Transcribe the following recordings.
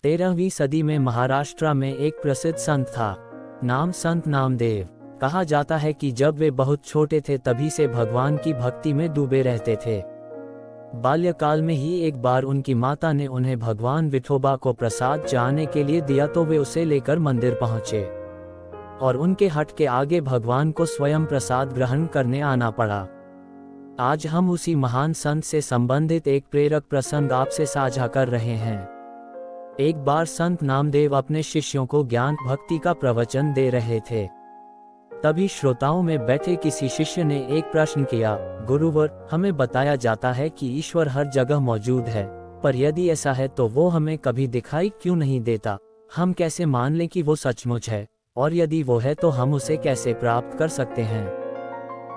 13वीं सदी में महाराष्ट्र में एक प्रसिद्ध संत था, नाम संत नामदेव। कहा जाता है कि जब वे बहुत छोटे थे तभी से भगवान की भक्ति में डूबे रहते थे। बाल्यकाल में ही एक बार उनकी माता ने उन्हें भगवान विठोबा को प्रसाद चाहने के लिए दिया तो वे उसे लेकर मंदिर पहुंचे और उनके हट के आगे भगवान को स्वयं प्रसाद ग्रहण करने आना पड़ा। आज हम उसी महान संत से संबंधित एक प्रेरक प्रसंग आपसे साझा कर रहे हैं। एक बार संत नामदेव अपने शिष्यों को ज्ञान भक्ति का प्रवचन दे रहे थे। तभी श्रोताओं में बैठे किसी शिष्य ने एक प्रश्न किया, गुरुवर, हमें बताया जाता है कि ईश्वर हर जगह मौजूद है, पर यदि ऐसा है तो वो हमें कभी दिखाई क्यों नहीं देता? हम कैसे मान लें कि वो सचमुच है, और यदि वो है तो हम उसे कैसे प्राप्त कर सकते हैं?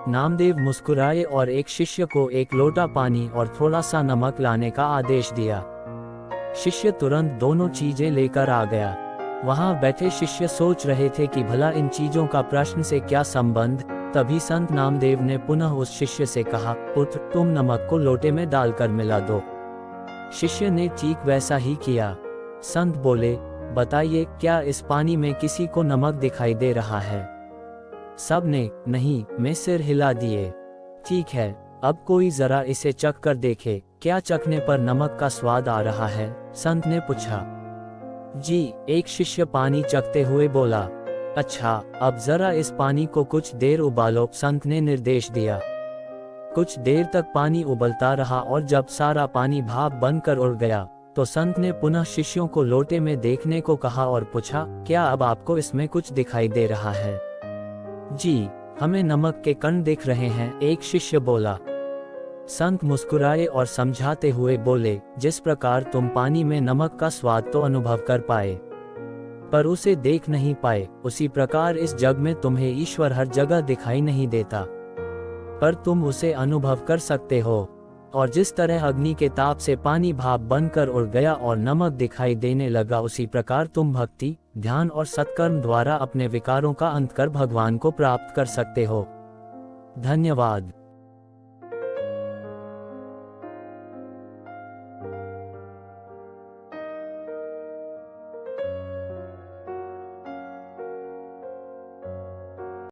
नामदेव मुस्कुराए और एक शिष्य को एक लोटा पानी और थोड़ा सा नमक लाने का आदेश दिया। शिष्य तुरंत दोनों चीजें लेकर आ गया। वहां बैठे शिष्य सोच रहे थे कि भला इन चीजों का प्रश्न से क्या संबंध। तभी संत नामदेव ने पुनः उस शिष्य से कहा, पुत्र, तुम नमक को लोटे में डालकर मिला दो। शिष्य ने ठीक वैसा ही किया। संत बोले, बताइए, क्या इस पानी में किसी को नमक दिखाई दे रहा है? सब ने नहीं में सिर हिला दिए। ठीक है, अब कोई जरा इसे चख कर देखे, क्या चखने पर नमक का स्वाद आ रहा है? संत ने पूछा। जी, एक शिष्य पानी चखते हुए बोला। अच्छा, अब जरा इस पानी को कुछ देर उबालो, संत ने निर्देश दिया। कुछ देर तक पानी उबलता रहा और जब सारा पानी भाप बनकर उड़ गया तो संत ने पुनः शिष्यों को लोटे में देखने को कहा और पूछा, क्या अब आपको इसमें कुछ दिखाई दे रहा है? जी, हमें नमक के कण दिख रहे हैं, एक शिष्य बोला। संत मुस्कुराए और समझाते हुए बोले, जिस प्रकार तुम पानी में नमक का स्वाद तो अनुभव कर पाए पर उसे देख नहीं पाए, उसी प्रकार इस जग में तुम्हें ईश्वर हर जगह दिखाई नहीं देता, पर तुम उसे अनुभव कर सकते हो। और जिस तरह अग्नि के ताप से पानी भाप बनकर उड़ गया और नमक दिखाई देने लगा, उसी प्रकार तुम भक्ति, ध्यान और सत्कर्म द्वारा अपने विकारों का अंत कर भगवान को प्राप्त कर सकते हो। धन्यवाद।